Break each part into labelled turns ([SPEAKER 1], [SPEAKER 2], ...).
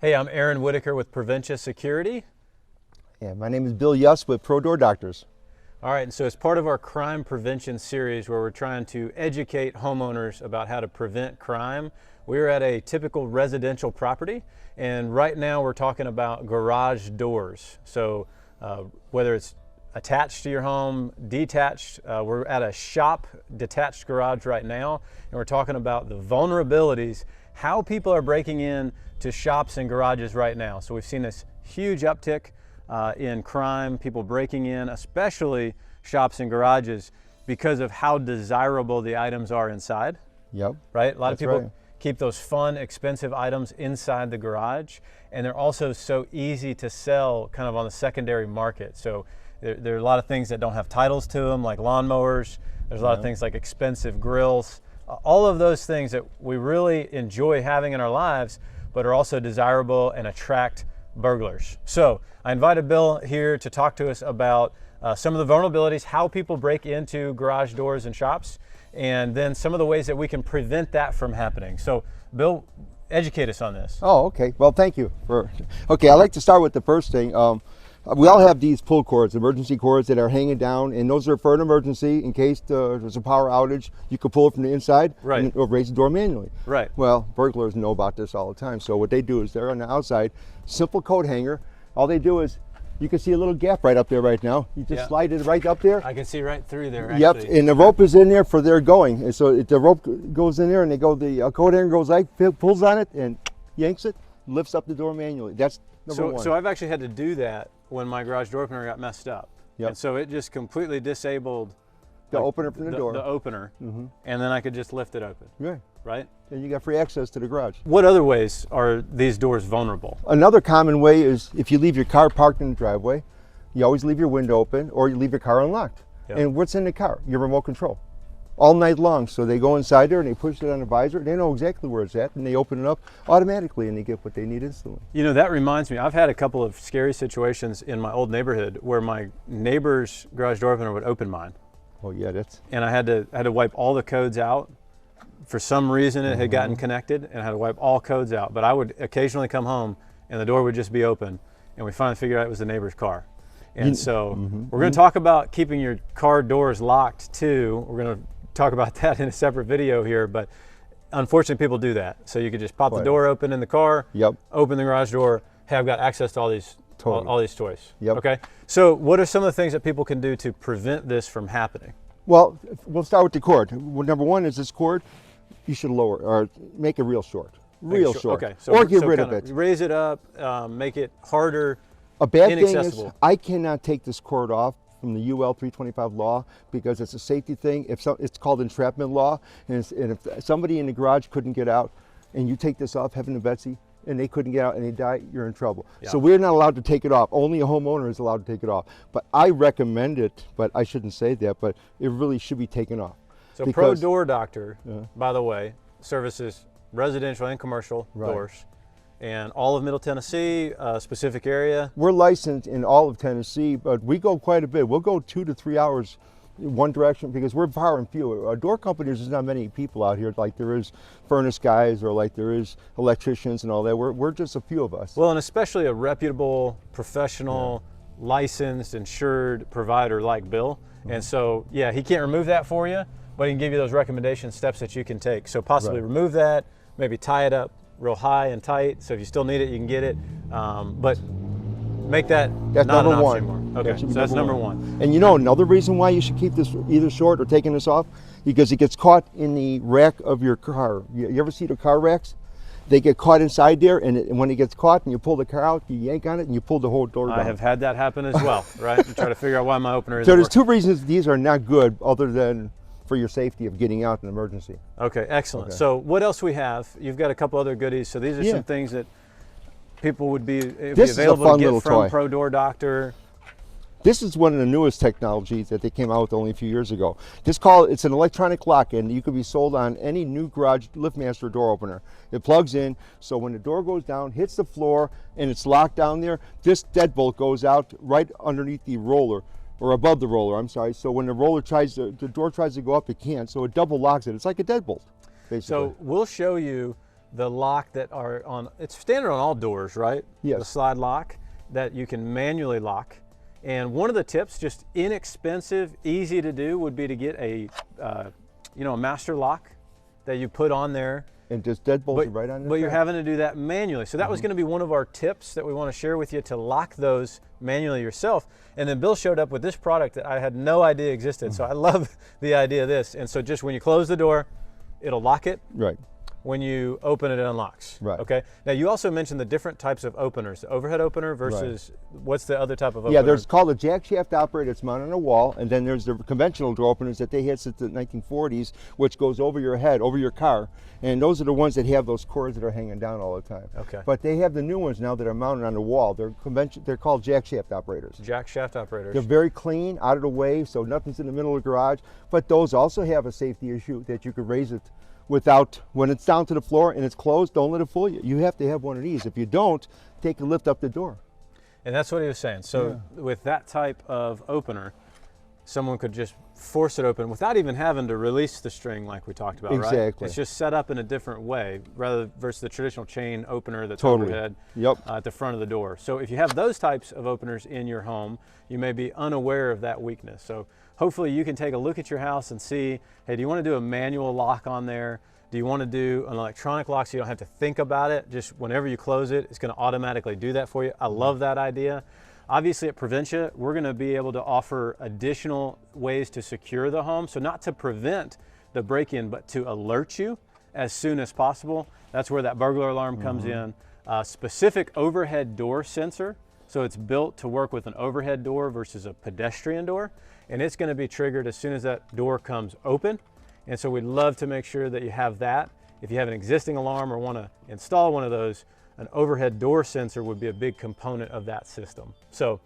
[SPEAKER 1] Hey, I'm Aaron Whitaker with Preventia Security.
[SPEAKER 2] Yeah, my name is Bill Yuss with Pro Door Doctors.
[SPEAKER 1] All right, and so as part of our crime prevention series where we're trying to educate homeowners about how to prevent crime, we're at a typical residential property, and right now we're talking about garage doors. So whether it's attached to your home, detached, we're at a shop detached garage right now, and we're talking about the vulnerabilities, how people are breaking in to shops and garages right now. So we've seen this huge uptick in crime, people breaking in, especially shops and garages, because of how desirable the items are inside.
[SPEAKER 2] Yep.
[SPEAKER 1] Right? A lot of people
[SPEAKER 2] right.
[SPEAKER 1] keep those fun, expensive items inside the garage, and they're also so easy to sell kind of on the secondary market. So there are a lot of things that don't have titles to them, like lawnmowers. There's a lot of things like expensive grills. All of those things that we really enjoy having in our lives, but are also desirable and attract burglars. So I invited Bill here to talk to us about some of the vulnerabilities, how people break into garage doors and shops, and then some of the ways that we can prevent that from happening. So Bill, educate us on this.
[SPEAKER 2] Oh, okay. Well, thank you. Okay, I'd like to start with the first thing. We all have these pull cords, emergency cords that are hanging down, and those are for an emergency in case there's a power outage. You can pull it from the inside and it'll raise the door manually.
[SPEAKER 1] Right.
[SPEAKER 2] Well, burglars know about this all the time. So what they do is they're on the outside, simple coat hanger. All they do is, you can see a little gap right up there right now. You just slide it right up there.
[SPEAKER 1] I can see right through there, actually.
[SPEAKER 2] Yep, and the rope is in there for their going. And so the rope goes in there, and the coat hanger goes like, pulls on it and yanks it, lifts up the door manually. That's number one.
[SPEAKER 1] So I've actually had to do that when my garage door opener got messed up.
[SPEAKER 2] Yep.
[SPEAKER 1] And so it just completely disabled
[SPEAKER 2] the opener from the door.
[SPEAKER 1] The opener, and then I could just lift it open.
[SPEAKER 2] Yeah.
[SPEAKER 1] Right?
[SPEAKER 2] And you got free access to the garage.
[SPEAKER 1] What other ways are these doors vulnerable?
[SPEAKER 2] Another common way is if you leave your car parked in the driveway, you always leave your window open, or you leave your car unlocked.
[SPEAKER 1] Yep.
[SPEAKER 2] And what's in the car? Your remote control. All night long. So they go inside there and they push it on the visor. They know exactly where it's at, and they open it up automatically, and they get what they need instantly.
[SPEAKER 1] You know, that reminds me, I've had a couple of scary situations in my old neighborhood where my neighbor's garage door opener would open mine.
[SPEAKER 2] Oh yeah, that's.
[SPEAKER 1] And I had to wipe all the codes out. For some reason it had gotten connected, and I had to wipe all codes out. But I would occasionally come home and the door would just be open, and we finally figured out it was the neighbor's car. And so we're going to talk about keeping your car doors locked too. We're going to talk about that in a separate video here, but unfortunately people do that. So you could just pop the door open in the car, open the garage door, hey, I've got access to all these all these toys. Okay. So what are some of the things that people can do to prevent this from happening?
[SPEAKER 2] Well, we'll start with the cord. Number one is this cord, you should lower or make it real short. Real short.
[SPEAKER 1] Okay.
[SPEAKER 2] Or get rid of it.
[SPEAKER 1] Raise it up, make it harder.
[SPEAKER 2] A bad thing is I cannot take this cord off from the UL 325 law because it's a safety thing. It's called entrapment law, and if somebody in the garage couldn't get out and you take this off, heaven and Betsy, and they couldn't get out and they die, you're in trouble. So we're not allowed to take it off. Only a homeowner is allowed to take it off. But I recommend it, but I shouldn't say that, but it really should be taken off.
[SPEAKER 1] So Pro Door Doctor, by the way, services residential and commercial doors. And all of Middle Tennessee, a specific area?
[SPEAKER 2] We're licensed in all of Tennessee, but we go quite a bit. We'll go 2 to 3 hours in one direction because we're far and few. Door companies, there's not many people out here like there is furnace guys or like there is electricians and all that. We're just a few of us.
[SPEAKER 1] Well, and especially a reputable, professional, licensed, insured provider like Bill. And so, yeah, he can't remove that for you, but he can give you those recommendation steps that you can take. So possibly remove that, maybe tie it up real high and tight, so if you still need it, you can get it. But make that not an option anymore. Okay, so that's number one.
[SPEAKER 2] And you know another reason why you should keep this either short or taking this off? Because it gets caught in the rack of your car. You ever see the car racks? They get caught inside there, and when it gets caught and you pull the car out, you yank on it and you pull the whole door down.
[SPEAKER 1] I have had that happen as well, right? You try to figure out why my opener isn't
[SPEAKER 2] So there's
[SPEAKER 1] working.
[SPEAKER 2] 2 reasons these are not good other than for your safety of getting out in an emergency.
[SPEAKER 1] Okay, excellent. So what else we have? You've got a couple other goodies. So these are some things that people would be available to get from Pro Door Doctor.
[SPEAKER 2] This is one of the newest technologies that they came out with only a few years ago. It's an electronic lock, and you can be sold on any new garage LiftMaster door opener. It plugs in, so when the door goes down, hits the floor, and it's locked down there, this deadbolt goes out right underneath the roller, or above the roller, I'm sorry. So when the door tries to go up, it can't, so it double locks it. It's like a deadbolt, basically.
[SPEAKER 1] So we'll show you the lock that are on, it's standard on all doors, right?
[SPEAKER 2] Yes.
[SPEAKER 1] The slide lock that you can manually lock. And one of the tips, just inexpensive, easy to do, would be to get a, a master lock that you put on there.
[SPEAKER 2] And just deadbolt it right on there.
[SPEAKER 1] But you're having to do that manually. So that was going to be one of our tips that we want to share with you, to lock those manually yourself. And then Bill showed up with this product that I had no idea existed. So I love the idea of this. And so just when you close the door, it'll lock it.
[SPEAKER 2] Right.
[SPEAKER 1] When you open it, it unlocks.
[SPEAKER 2] Right.
[SPEAKER 1] Okay. Now you also mentioned the different types of openers, the overhead opener versus what's the other type of opener?
[SPEAKER 2] Yeah, there's called a jack shaft operator. It's mounted on a wall, and then there's the conventional door openers that they had since the 1940s, which goes over your head, over your car, and those are the ones that have those cords that are hanging down all the time.
[SPEAKER 1] Okay.
[SPEAKER 2] But they have the new ones now that are mounted on the wall. They're called jack shaft operators.
[SPEAKER 1] Jack shaft operators.
[SPEAKER 2] They're very clean, out of the way, so nothing's in the middle of the garage. But those also have a safety issue that you could raise it without, when it's down to the floor and it's closed, don't let it fool you. You have to have one of these. If you don't, take a lift up the door.
[SPEAKER 1] And that's what he was saying. So with that type of opener, someone could just force it open without even having to release the string like we talked about, right?
[SPEAKER 2] Exactly.
[SPEAKER 1] It's just set up in a different way rather versus the traditional chain opener that's
[SPEAKER 2] Totally.
[SPEAKER 1] overhead
[SPEAKER 2] Yep.
[SPEAKER 1] at the front of the door. So if you have those types of openers in your home, you may be unaware of that weakness. So hopefully you can take a look at your house and see, hey, do you want to do a manual lock on there? Do you want to do an electronic lock so you don't have to think about it? Just whenever you close it, it's going to automatically do that for you. I love that idea. Obviously at Preventia, we're going to be able to offer additional ways to secure the home. So not to prevent the break-in, but to alert you as soon as possible. That's where that burglar alarm comes in. Specific overhead door sensor. So it's built to work with an overhead door versus a pedestrian door. And it's going to be triggered as soon as that door comes open. And so we'd love to make sure that you have that. If you have an existing alarm or want to install one of those, an overhead door sensor would be a big component of that system. So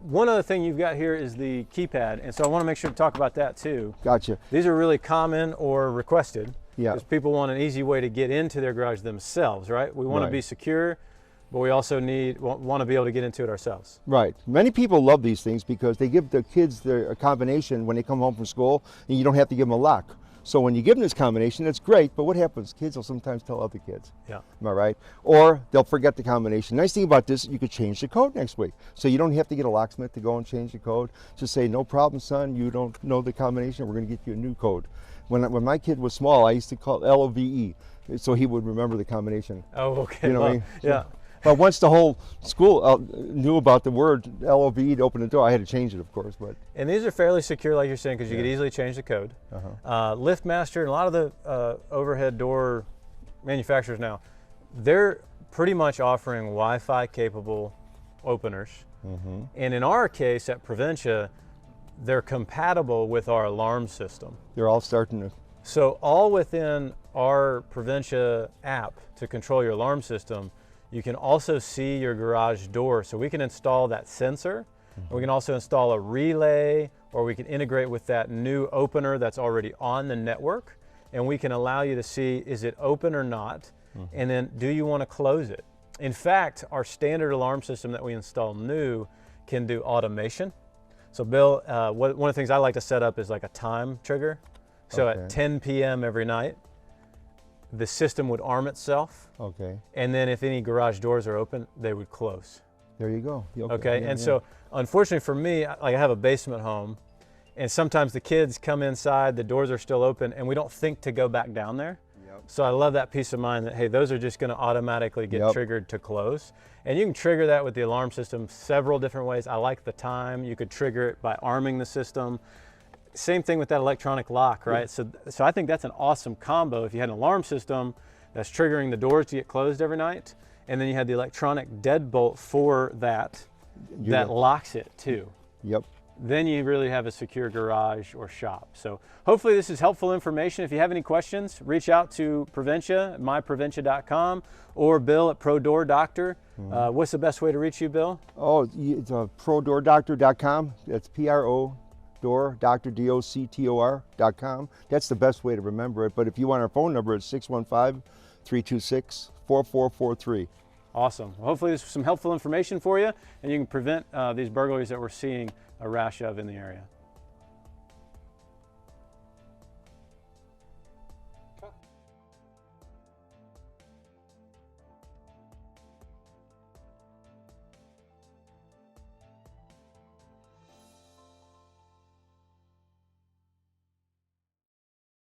[SPEAKER 1] one other thing you've got here is the keypad. And so I want to make sure to talk about that too.
[SPEAKER 2] Gotcha.
[SPEAKER 1] These are really common or requested.
[SPEAKER 2] Yeah.
[SPEAKER 1] Because people want an easy way to get into their garage themselves, right? We want to be secure, but we also want to be able to get into it ourselves.
[SPEAKER 2] Right. Many people love these things because they give the kids a combination when they come home from school, and you don't have to give them a lock. So when you give them this combination, that's great, but what happens? Kids will sometimes tell other kids.
[SPEAKER 1] Yeah.
[SPEAKER 2] Am I right? Or they'll forget the combination. Nice thing about this, you could change the code next week. So you don't have to get a locksmith to go and change the code. Just say, no problem, son, you don't know the combination, we're going to get you a new code. When my kid was small, I used to call it LOVE, so he would remember the combination.
[SPEAKER 1] Oh, okay.
[SPEAKER 2] You know what I mean?
[SPEAKER 1] Yeah.
[SPEAKER 2] But once the whole school knew about the word LOVE to open the door, I had to change it, of course. But
[SPEAKER 1] And these are fairly secure, like you're saying, because you could easily change the code. LiftMaster and a lot of the overhead door manufacturers now, they're pretty much offering Wi-Fi capable openers. And in our case at Preventia, they're compatible with our alarm system.
[SPEAKER 2] they're all starting to.
[SPEAKER 1] So all within our Preventia app to control your alarm system, you can also see your garage door. So we can install that sensor. We can also install a relay, or we can integrate with that new opener that's already on the network. And we can allow you to see, is it open or not? And then do you want to close it? In fact, our standard alarm system that we install new can do automation. So Bill, one of the things I like to set up is like a time trigger. So at 10 p.m. every night, the system would arm itself.
[SPEAKER 2] Okay.
[SPEAKER 1] And then if any garage doors are open, they would close.
[SPEAKER 2] There you go.
[SPEAKER 1] Okay.
[SPEAKER 2] Yeah,
[SPEAKER 1] And so unfortunately for me, I have a basement home, and sometimes the kids come inside, the doors are still open, and we don't think to go back down there. So I love that peace of mind that, hey, those are just going to automatically get triggered to close. And you can trigger that with the alarm system several different ways. I like the time. You could trigger it by arming the system. Same thing with that electronic lock, right? So I think that's an awesome combo. If you had an alarm system that's triggering the doors to get closed every night, and then you had the electronic deadbolt for that, that locks it too.
[SPEAKER 2] Yep.
[SPEAKER 1] Then you really have a secure garage or shop. So hopefully this is helpful information. If you have any questions, reach out to Preventia at mypreventia.com or Bill at Pro Door Doctor. What's the best way to reach you, Bill?
[SPEAKER 2] Oh, it's prodoordoctor.com. That's P-R-O door, doctor, D-O-C-T-O-R.com. That's the best way to remember it. But if you want our phone number, it's 615-326-4443.
[SPEAKER 1] Awesome. Well, hopefully this was some helpful information for you, and you can prevent these burglaries that we're seeing a rash of in the area.